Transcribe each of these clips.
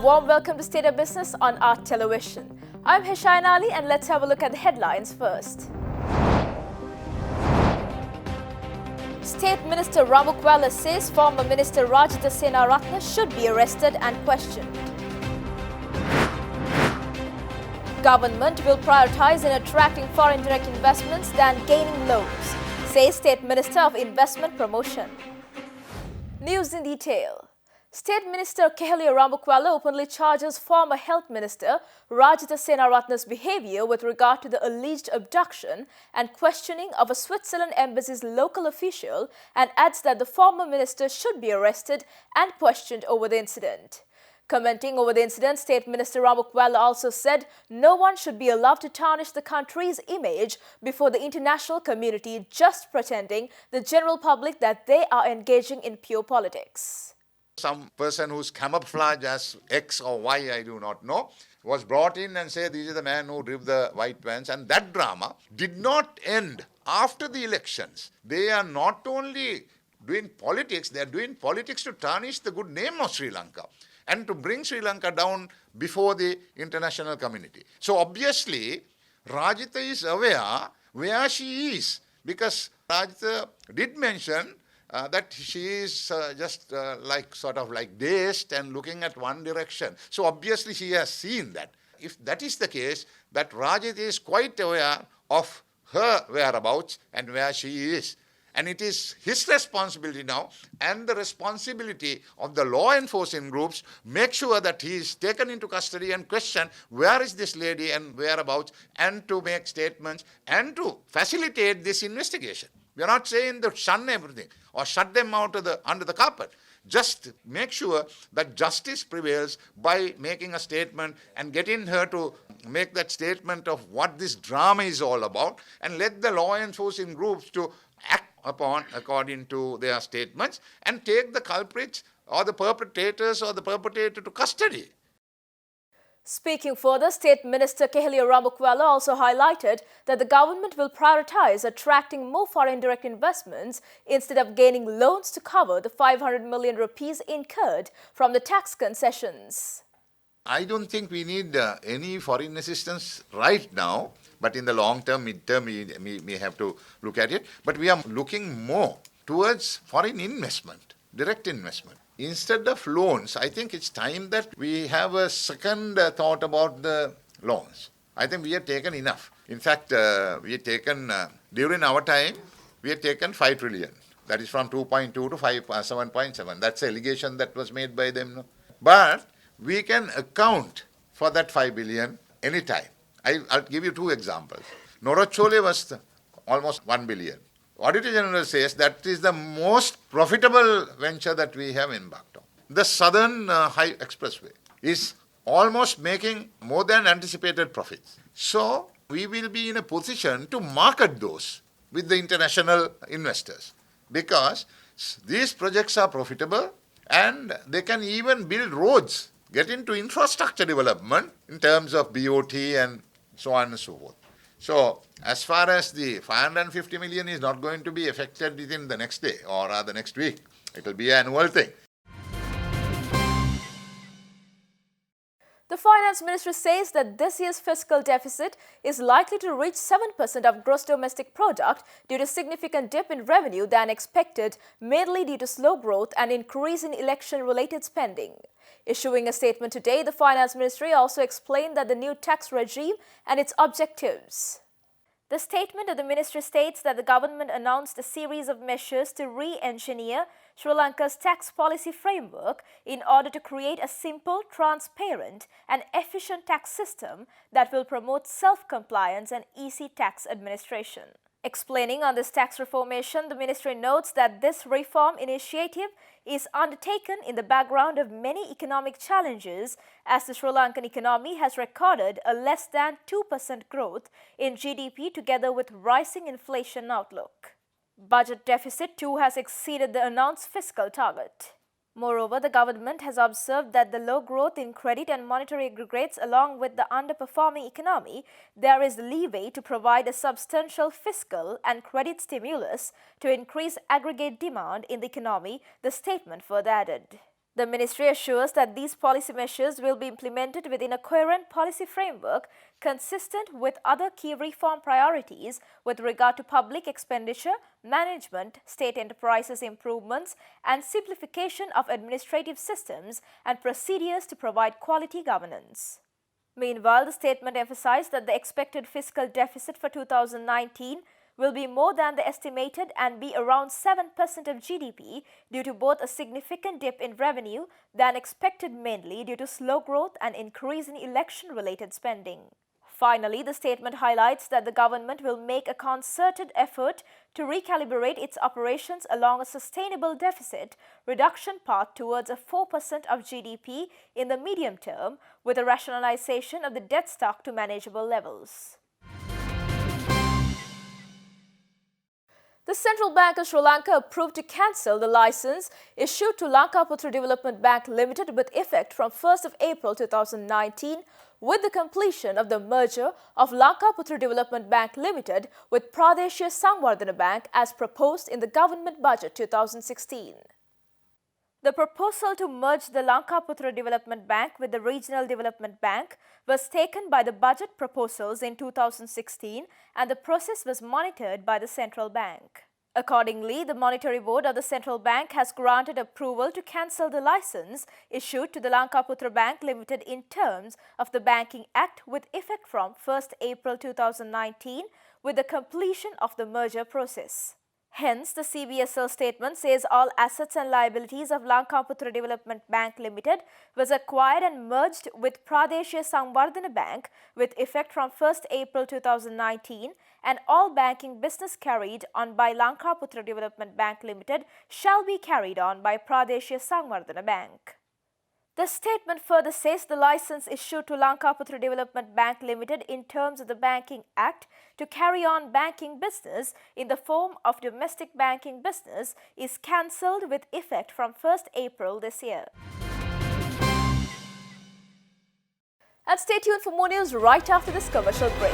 warm welcome to State of Business on Art Television. I'm Hishain Ali and let's have a look at the headlines first. State Minister Ramukwala says former Minister Rajitha Senaratne should be arrested and questioned. Government will prioritize in attracting foreign direct investments than gaining loans, says State Minister of Investment Promotion. News in detail. State Minister Kehelia Ramukwala openly charges former Health Minister Rajitha Senaratne's behaviour with regard to the alleged abduction and questioning of a Switzerland embassy's local official and adds that the former minister should be arrested and questioned over the incident. Commenting over the incident, State Minister Ramukwala also said no one should be allowed to tarnish the country's image before the international community just pretending the general public that they are engaging in pure politics. Some person who's camouflaged as X or Y, I do not know, was brought in and said, this is the man who drove the white vans. And that drama did not end after the elections. They are not only doing politics, they are doing politics to tarnish the good name of Sri Lanka and to bring Sri Lanka down before the international community. So obviously, Rajitha is aware where she is, because Rajitha did mention that she is just sort of dazed and looking at one direction. So obviously she has seen that. If that is the case, that Rajit is quite aware of her whereabouts and where she is. And it is his responsibility now and the responsibility of the law enforcement groups make sure that he is taken into custody and questioned where is this lady and whereabouts, and to make statements and to facilitate this investigation. We are not saying to shun everything or shut them out of under the carpet. Just make sure that justice prevails by making a statement and getting her to make that statement of what this drama is all about, and let the law enforcement groups to act upon according to their statements and take the culprits or the perpetrators or the perpetrator to custody. Speaking further, State Minister Kehelia Ramukwala also highlighted that the government will prioritize attracting more foreign direct investments instead of gaining loans to cover the 500 million rupees incurred from the tax concessions. I don't think we need any foreign assistance right now, but in the long term, mid-term, we have to look at it. But we are looking more towards foreign investment, direct investment. Instead of loans, I think it's time that we have a second thought about the loans. I think we have taken enough. In fact, we have taken, during our time, we have taken 5 trillion. That is from 2.2 to 7.7. That's the allegation that was made by them. But we can account for that 5 billion anytime. I'll give you 2 examples. Norachole was almost 1 billion. Auditor General says that is the most profitable venture that we have embarked on. The Southern High Expressway is almost making more than anticipated profits. So we will be in a position to market those with the international investors, because these projects are profitable and they can even build roads, get into infrastructure development in terms of BOT and so on and so forth. So, as far as the 550 million is not going to be affected within the next day or the next week, it will be an annual thing. The Finance Ministry says that this year's fiscal deficit is likely to reach 7% of gross domestic product due to significant dip in revenue than expected, mainly due to slow growth and increase in election-related spending. Issuing a statement today, the Finance Ministry also explained that the new tax regime and its objectives. The statement of the ministry states that the government announced a series of measures to re-engineer Sri Lanka's tax policy framework in order to create a simple, transparent and efficient tax system that will promote self-compliance and easy tax administration. Explaining on this tax reformation, the ministry notes that this reform initiative is undertaken in the background of many economic challenges, as the Sri Lankan economy has recorded a less than 2% growth in GDP together with rising inflation outlook. Budget deficit too has exceeded the announced fiscal target. Moreover, the government has observed that the low growth in credit and monetary aggregates along with the underperforming economy, there is leeway to provide a substantial fiscal and credit stimulus to increase aggregate demand in the economy, the statement further added. The ministry assures that these policy measures will be implemented within a coherent policy framework consistent with other key reform priorities with regard to public expenditure, management, state enterprises improvements, and simplification of administrative systems and procedures to provide quality governance. Meanwhile, the statement emphasized that the expected fiscal deficit for 2019 will be more than the estimated and be around 7% of GDP due to both a significant dip in revenue than expected, mainly due to slow growth and increase in election-related spending. Finally, the statement highlights that the government will make a concerted effort to recalibrate its operations along a sustainable deficit reduction path towards a 4% of GDP in the medium term, with a rationalization of the debt stock to manageable levels. The Central Bank of Sri Lanka approved to cancel the license issued to Lanka Putra Development Bank Limited with effect from 1st of April 2019 with the completion of the merger of Lanka Putra Development Bank Limited with Pradeshia Sangvardhana Bank as proposed in the Government Budget 2016. The proposal to merge the Lanka Putra Development Bank with the Regional Development Bank was taken by the budget proposals in 2016 and the process was monitored by the Central Bank. Accordingly, the Monetary Board of the Central Bank has granted approval to cancel the license issued to the Lanka Putra Bank Limited in terms of the Banking Act with effect from 1st April 2019 with the completion of the merger process. Hence, the CBSL statement says all assets and liabilities of Lanka Putra Development Bank Limited was acquired and merged with Pradeshia Sangvardhana Bank with effect from 1st April 2019 and all banking business carried on by Lanka Putra Development Bank Limited shall be carried on by Pradeshia Sangvardhana Bank. The statement further says the license issued to Lanka Putra Development Bank Limited in terms of the Banking Act to carry on banking business in the form of domestic banking business is cancelled with effect from 1st April this year. And stay tuned for more news right after this commercial break.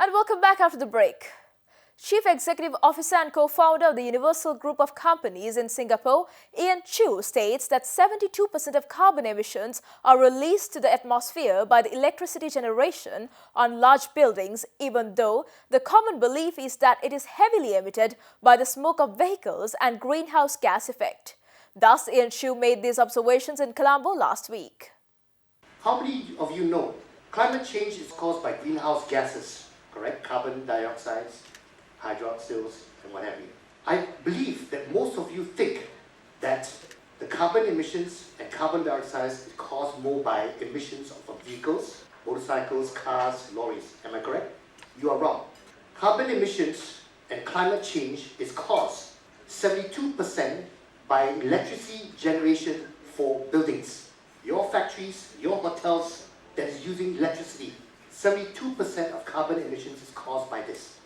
And welcome back after the break. Chief Executive Officer and co-founder of the Universal Group of Companies in Singapore, Ian Chew, states that 72% of carbon emissions are released to the atmosphere by the electricity generation on large buildings, even though the common belief is that it is heavily emitted by the smoke of vehicles and greenhouse gas effect. Thus, Ian Chew made these observations in Colombo last week. How many of you know climate change is caused by greenhouse gases? Correct? Carbon dioxide, hydroxyls, and what have you. I believe that most of you think that the carbon emissions and carbon dioxide is caused more by emissions of vehicles, motorcycles, cars, lorries. Am I correct? You are wrong. Carbon emissions and climate change is caused 72% by electricity generation for buildings. Your factories, your hotels that is using electricity. 72% of carbon emissions is caused by this.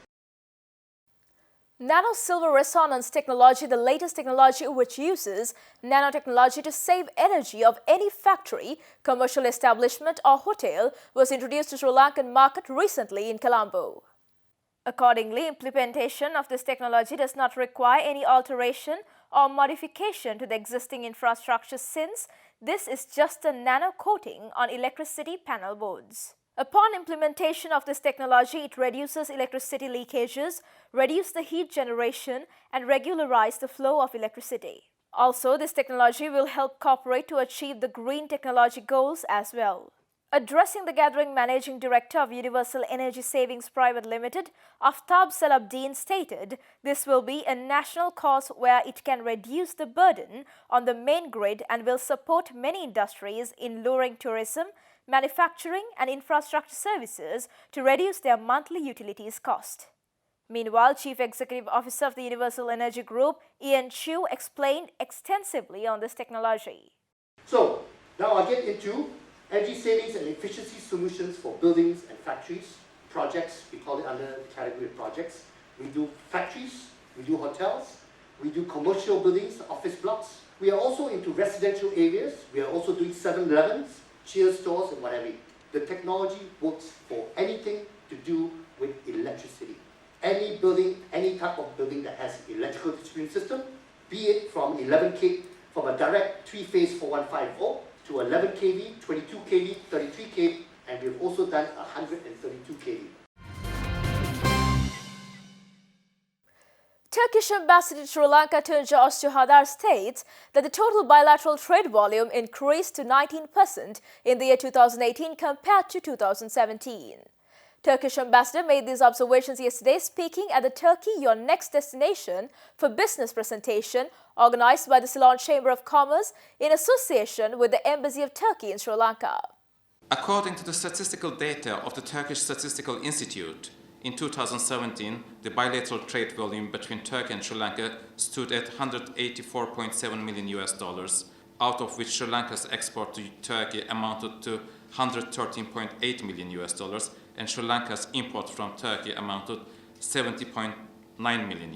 Nano-silver resonance technology, the latest technology which uses nanotechnology to save energy of any factory, commercial establishment or hotel, was introduced to Sri Lankan market recently in Colombo. Accordingly, implementation of this technology does not require any alteration or modification to the existing infrastructure since this is just a nano coating on electricity panel boards. Upon implementation of this technology, it reduces electricity leakages, reduces the heat generation, and regularize the flow of electricity. Also, this technology will help corporate to achieve the green technology goals as well. Addressing the gathering, Managing Director of Universal Energy Savings Private Limited, Aftab Salabdeen stated, this will be a national cause where it can reduce the burden on the main grid and will support many industries in luring tourism, manufacturing and infrastructure services to reduce their monthly utilities cost. Meanwhile, Chief Executive Officer of the Universal Energy Group, Ian Chew, explained extensively on this technology. So, now I get into energy savings and efficiency solutions for buildings and factories, projects, we call it under the category of projects. We do factories, we do hotels, we do commercial buildings, office blocks. We are also into residential areas. We are also doing 7-Elevens. Cheers stores and whatever. The technology works for anything to do with electricity. Any building, any type of building that has electrical distribution system, be it from 11 kV, from a direct 3-phase 415 volt to 11 kV, 22 kV, 33 kV, and we've also done 132 kV. Turkish ambassador to Sri Lanka Tunca Öztuğhadar states that the total bilateral trade volume increased to 19% in the year 2018 compared to 2017. Turkish ambassador made these observations yesterday speaking at the Turkey Your Next Destination for Business presentation organized by the Ceylon Chamber of Commerce in association with the Embassy of Turkey in Sri Lanka. According to the statistical data of the Turkish Statistical Institute, in 2017, the bilateral trade volume between Turkey and Sri Lanka stood at $184.7 million, out of which Sri Lanka's export to Turkey amounted to $113.8 million, and Sri Lanka's import from Turkey amounted $70.9 million.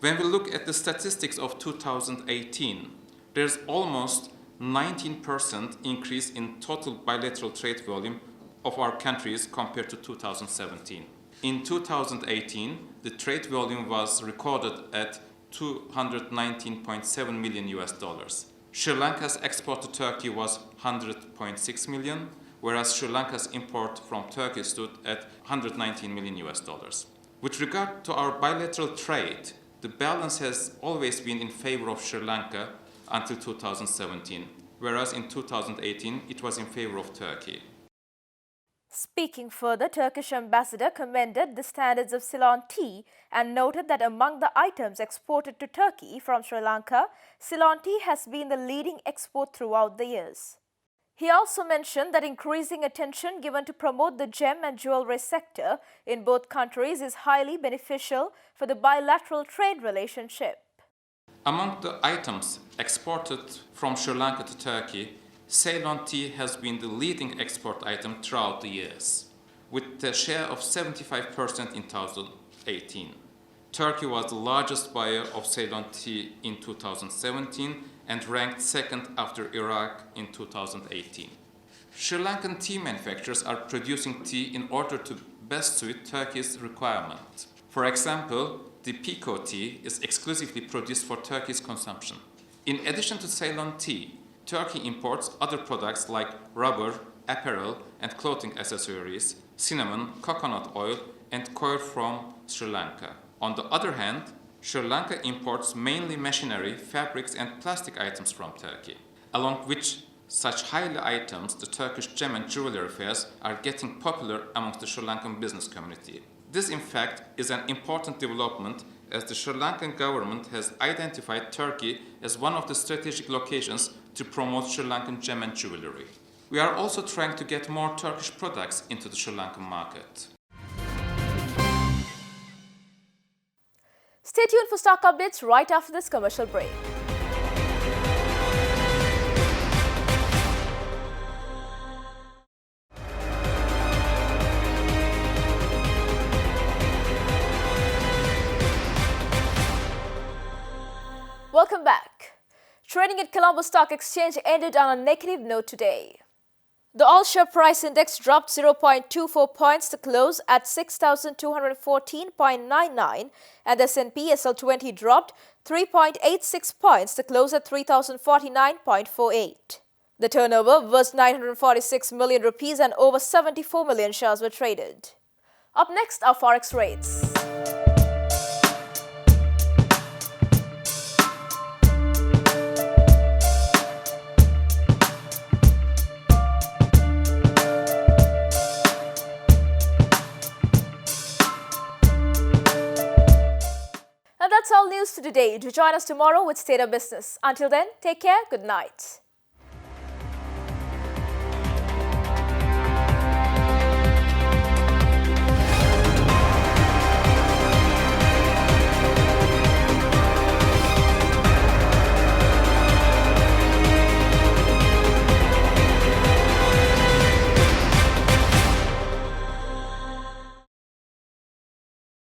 When we look at the statistics of 2018, there's almost 19% increase in total bilateral trade volume of our countries compared to 2017. In 2018, the trade volume was recorded at $219.7 million. Sri Lanka's export to Turkey was $100.6 million, whereas Sri Lanka's import from Turkey stood at $119 million. With regard to our bilateral trade, the balance has always been in favor of Sri Lanka until 2017, whereas in 2018 it was in favor of Turkey. Speaking further, Turkish ambassador commended the standards of Ceylon tea and noted that among the items exported to Turkey from Sri Lanka, Ceylon tea has been the leading export throughout the years. He also mentioned that increasing attention given to promote the gem and jewelry sector in both countries is highly beneficial for the bilateral trade relationship. Among the items exported from Sri Lanka to Turkey, Ceylon tea has been the leading export item throughout the years, with a share of 75% in 2018. Turkey was the largest buyer of Ceylon tea in 2017 and ranked second after Iraq in 2018. Sri Lankan tea manufacturers are producing tea in order to best suit Turkey's requirement. For example, the Pico tea is exclusively produced for Turkey's consumption. In addition to Ceylon tea, Turkey imports other products like rubber, apparel and clothing accessories, cinnamon, coconut oil and coir from Sri Lanka. On the other hand, Sri Lanka imports mainly machinery, fabrics and plastic items from Turkey, along which such highly items, the Turkish gem and jewelry fairs are getting popular amongst the Sri Lankan business community. This, in fact, is an important development as the Sri Lankan government has identified Turkey as one of the strategic locations to promote Sri Lankan gem and jewelry. We are also trying to get more Turkish products into the Sri Lankan market. Stay tuned for stock updates right after this commercial break. Welcome back. Trading at Colombo Stock Exchange ended on a negative note today. The all-share price index dropped 0.24 points to close at 6,214.99 and the S&P SL20 dropped 3.86 points to close at 3,049.48. The turnover was 946 million rupees and over 74 million shares were traded. Up next are forex rates. And that's all news for today. Do join us tomorrow with State of Business. Until then, take care. Good night.